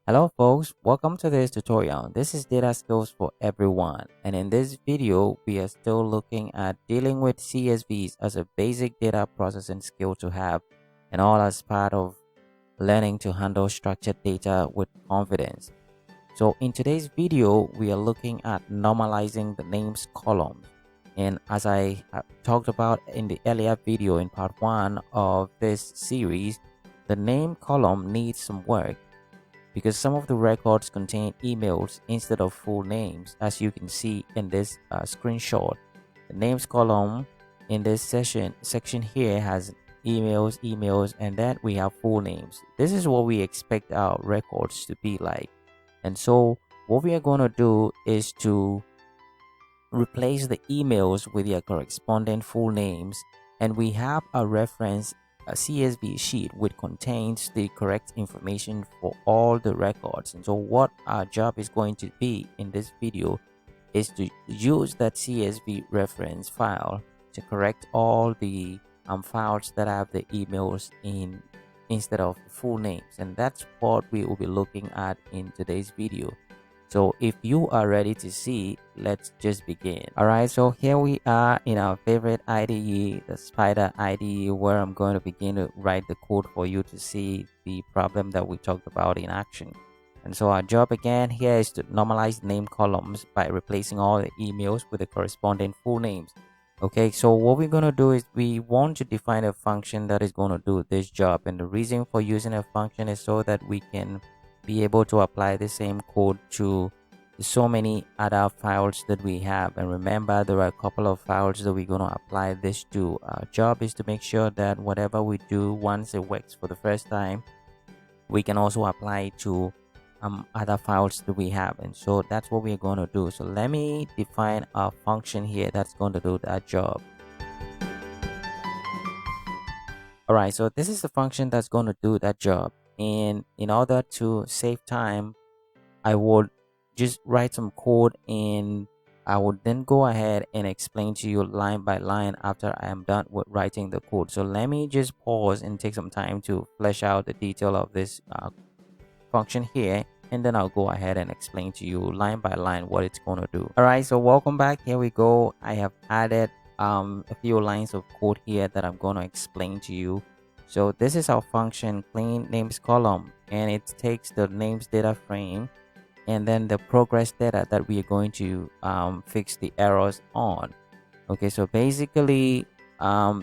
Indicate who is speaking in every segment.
Speaker 1: Hello folks, welcome to this tutorial. This is data skills for everyone, and in this video we are still looking at dealing with CSVs as a basic data processing skill to have, and all as part of learning to handle structured data with confidence. So in today's video we are looking at normalizing the names columns, and as I talked about in the earlier video in part 1 of this series, the name column needs some work because some of the records contain emails instead of full names, as you can see in this screenshot. The names column in this section here has emails, and then we have full names. This is what we expect our records to be like. And so what we are going to do is to replace the emails with their corresponding full names, and we have a reference a CSV sheet which contains the correct information for all the records. And so what our job is going to be in this video is to use that CSV reference file to correct all the files that have the emails in instead of full names, and that's what we will be looking at in today's video. So if you are ready to see, let's just begin. All right, so here we are in our favorite IDE, the Spider IDE, where I'm going to begin to write the code for you to see the problem that we talked about in action. And so our job again here is to normalize name columns by replacing all the emails with the corresponding full names. Okay, so what we're going to do is we want to define a function that is going to do this job, and the reason for using a function is so that we can be able to apply the same code to so many other files that we have. And remember, there are a couple of files that we're going to apply this to. Our job is to make sure that whatever we do, once it works for the first time, we can also apply it to other files that we have. And so that's what we're going to do. So let me define a function here that's going to do that job. All right, so this is the function that's going to do that job. And in order to save time, I would just write some code, and I would then go ahead and explain to you line by line after I am done with writing the code. So let me just pause and take some time to flesh out the detail of this function here, and then I'll go ahead and explain to you line by line what it's going to do. All right, so welcome back. Here we go. I have added a few lines of code here that I'm going to explain to you. So this is our function clean names column, and it takes the names data frame and then the progress data that we are going to fix the errors on. Okay, so basically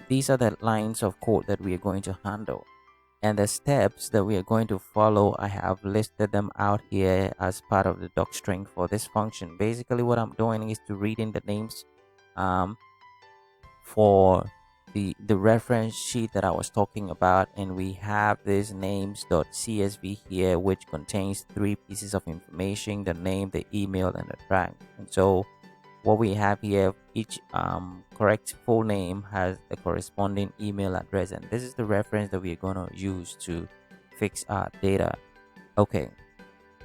Speaker 1: these are the lines of code that we are going to handle, and the steps that we are going to follow, I have listed them out here as part of the docstring for this function. Basically what I'm doing is to read in the names for the reference sheet that I was talking about, and we have this names.csv here, which contains 3 pieces of information: the name, the email, and the track. And so what we have here, each correct full name has a corresponding email address, and this is the reference that we are going to use to fix our data. Okay,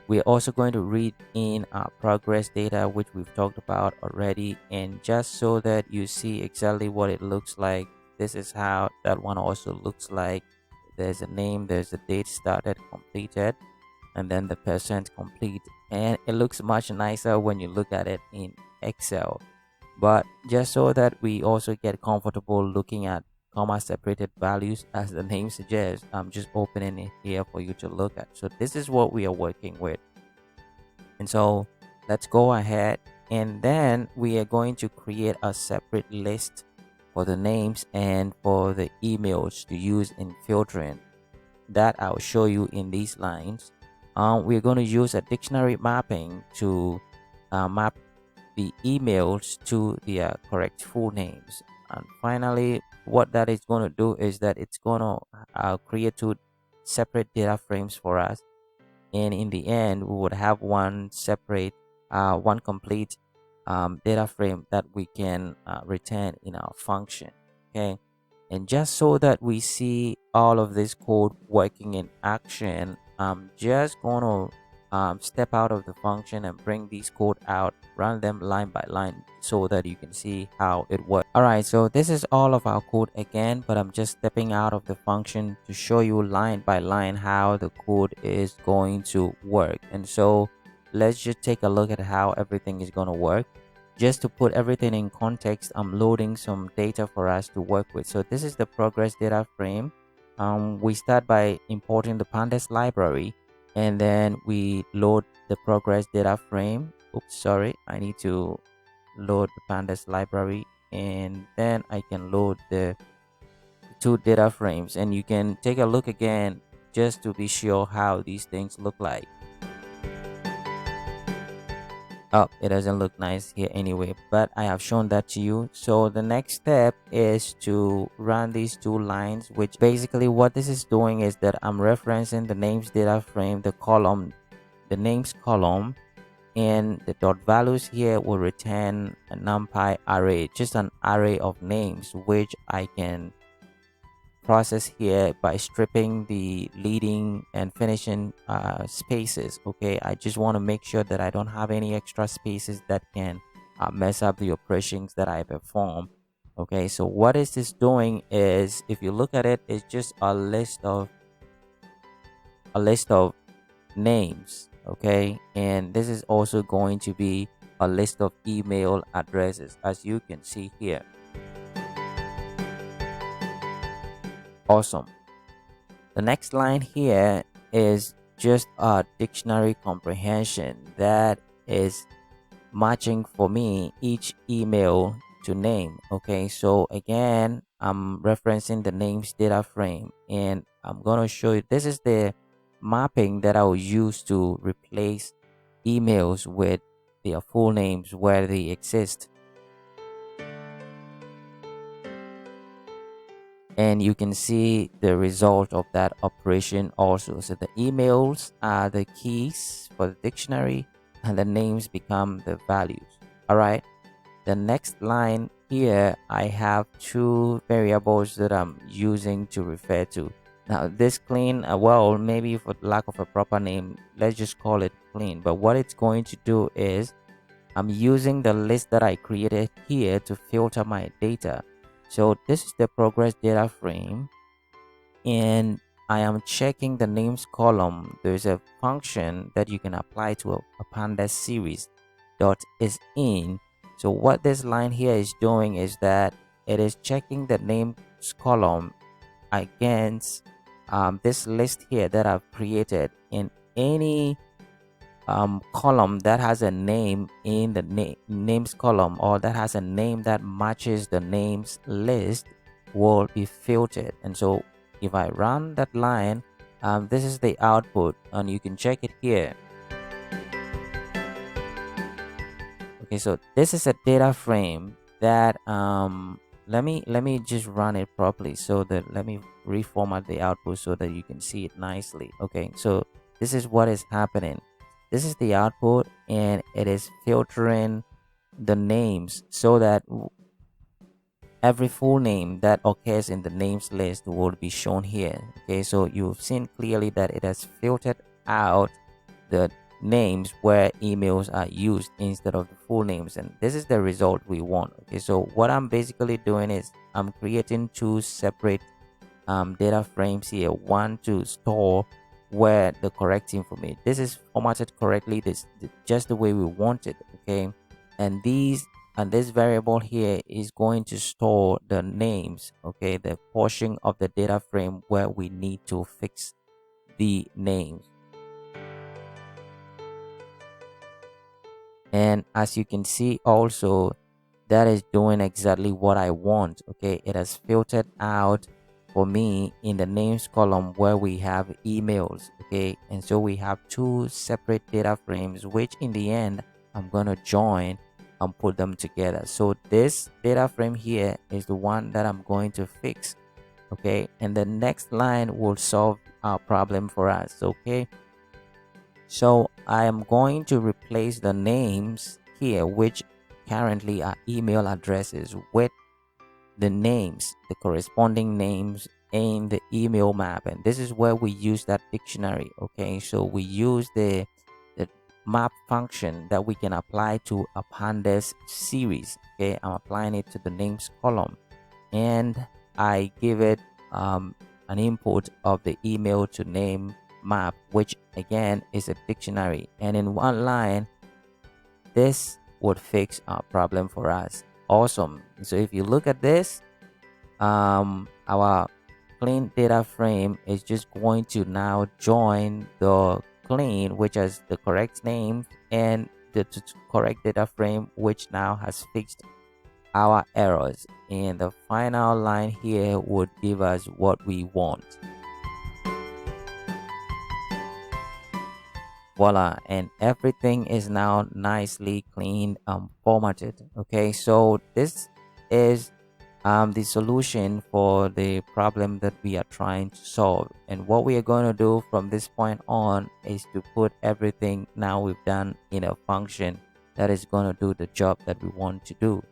Speaker 1: we're also going to read in our progress data, which we've talked about already, and just so that you see exactly what it looks like, this is how that one also looks like. There's a name, there's a date started, completed, and then the percent complete, and it looks much nicer when you look at it in Excel. But just so that we also get comfortable looking at comma separated values, as the name suggests, I'm just opening it here for you to look at. So this is what we are working with. And so let's go ahead, and then we are going to create a separate list for the names and for the emails to use in filtering. That I'll show you in these lines. We're going to use a dictionary mapping to map the emails to their correct full names. And finally, what that is going to do is that it's going to create 2 separate data frames for us, and in the end we would have one separate one complete data frame that we can return in our function. Okay, and just so that we see all of this code working in action, I'm just going to step out of the function and bring these code out, run them line by line so that you can see how it works. All right, so this is all of our code again, but I'm just stepping out of the function to show you line by line how the code is going to work. And so let's just take a look at how everything is going to work. Just to put everything in context, I'm loading some data for us to work with. So this is the progress data frame. We start by importing the pandas library, and then we load the progress data frame. Oops, sorry, I need to load the pandas library, and then I can load the two data frames, and you can take a look again just to be sure how these things look like. Oh, it doesn't look nice here anyway, but I have shown that to you. So the next step is to run these two lines, which basically what this is doing is that I'm referencing the names data frame, the column, the names column, and the dot values here will return a numpy array, just an array of names, which I can process here by stripping the leading and finishing spaces. Okay, I just want to make sure that I don't have any extra spaces that can mess up the operations that I perform. Okay, so what is this doing is, if you look at it, it's just a list of names. Okay, and this is also going to be a list of email addresses, as you can see here. Awesome. The next line here is just a dictionary comprehension that is matching for me each email to name. Okay, so again, I'm referencing the names data frame, and I'm going to show you this is the mapping that I'll use to replace emails with their full names where they exist. And you can see the result of that operation also. So the emails are the keys for the dictionary, and the names become the values. All right, the next line here, I have two variables that I'm using to refer to. Now this clean, well, maybe for lack of a proper name, let's just call it clean. But what it's going to do is I'm using the list that I created here to filter my data. So this is the progress data frame, and I am checking the names column. There's a function that you can apply to a pandas series dot is in. So what this line here is doing is that it is checking the names column against this list here that I've created, in any column that has a name in the names column, or that has a name that matches the names list, will be filtered. And so if I run that line, this is the output, and you can check it here. Okay, so this is a data frame that let me just run it properly, so that let me reformat the output so that you can see it nicely. Okay, so this is what is happening. This is the output, and it is filtering the names so that every full name that occurs in the names list will be shown here. Okay, so you've seen clearly that it has filtered out the names where emails are used instead of the full names, and this is the result we want. Okay, so what I'm basically doing is I'm creating two separate data frames here, one to store where the correct information, this is formatted correctly, just the way we want it. Okay, and this variable here is going to store the names, okay, the portion of the data frame where we need to fix the names. And as you can see also, that is doing exactly what I want. Okay, it has filtered out for me in the names column where we have emails. Okay, and so we have two separate data frames, which in the end I'm going to join and put them together. So this data frame here is the one that I'm going to fix. Okay, and the next line will solve our problem for us. Okay, so I am going to replace the names here, which currently are email addresses, with the names, the corresponding names in the email map. And this is where we use that dictionary. Okay, so we use the map function that we can apply to a pandas series. Okay, I'm applying it to the names column, and I give it an input of the email to name map, which again is a dictionary. And in one line, this would fix our problem for us. Awesome. So if you look at this, our clean data frame is just going to now join the clean, which has the correct name, and the correct data frame, which now has fixed our errors. And the final line here would give us what we want. Voila, and everything is now nicely cleaned, formatted. Okay, so this is the solution for the problem that we are trying to solve. And what we are going to do from this point on is to put everything now we've done in a function that is going to do the job that we want to do.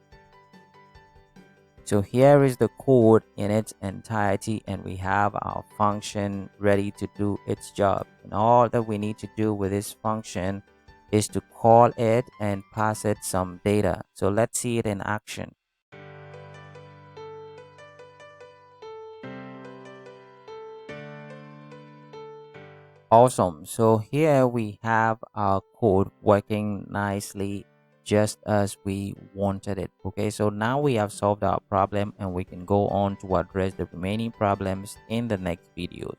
Speaker 1: So here is the code in its entirety, and we have our function ready to do its job. And all that we need to do with this function is to call it and pass it some data. So let's see it in action. Awesome. So here we have our code working nicely just as we wanted it. Okay, so now we have solved our problem, and we can go on to address the remaining problems in the next video.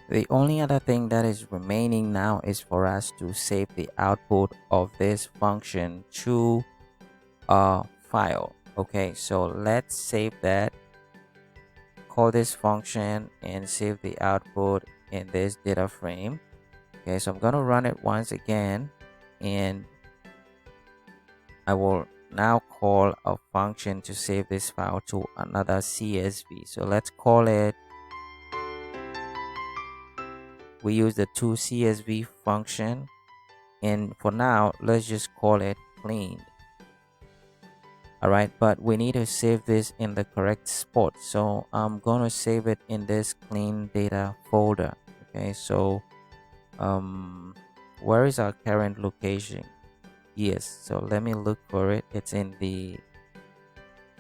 Speaker 1: The only other thing that is remaining now is for us to save the output of this function to a file. Okay, so let's save that, call this function, and save the output in this data frame. Okay, so I'm going to run it once again, and I will now call a function to save this file to another CSV. So let's call it, we use the toCSV function, and for now let's just call it cleaned. All right, but we need to save this in the correct spot, so I'm going to save it in this clean data folder. Okay, so where is our current location? Yes, so let me look for it. It's in the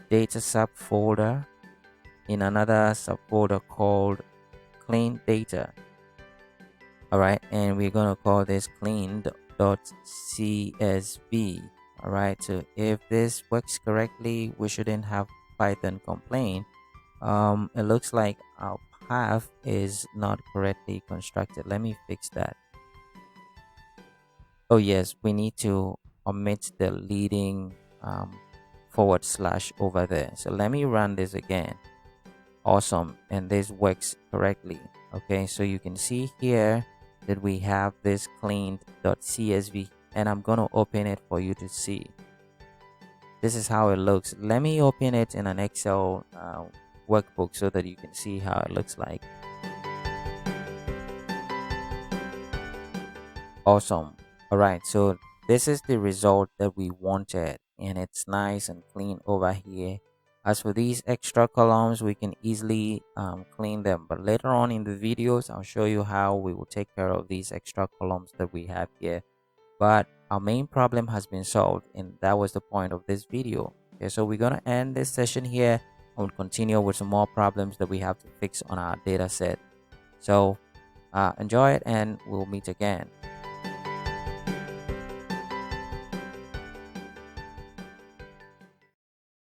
Speaker 1: data subfolder, in another subfolder called clean data. All right, and we're going to call this clean.csv. all right, so if this works correctly, we shouldn't have Python complain. It looks like our path is not correctly constructed. Let me fix that. Oh yes, we need to omit the leading forward slash over there. So let me run this again. Awesome, and this works correctly. Okay, so you can see here that we have this cleaned.csv, and I'm going to open it for you to see. This is how it looks. Let me open it in an Excel workbook so that you can see how it looks like. Awesome. All right, so this is the result that we wanted, and it's nice and clean over here. As for these extra columns, we can easily clean them, but later on in the videos I'll show you how we will take care of these extra columns that we have here. But our main problem has been solved, and that was the point of this video. Okay, so we're gonna end this session here, and we'll continue with some more problems that we have to fix on our data set. So enjoy it, and we'll meet again.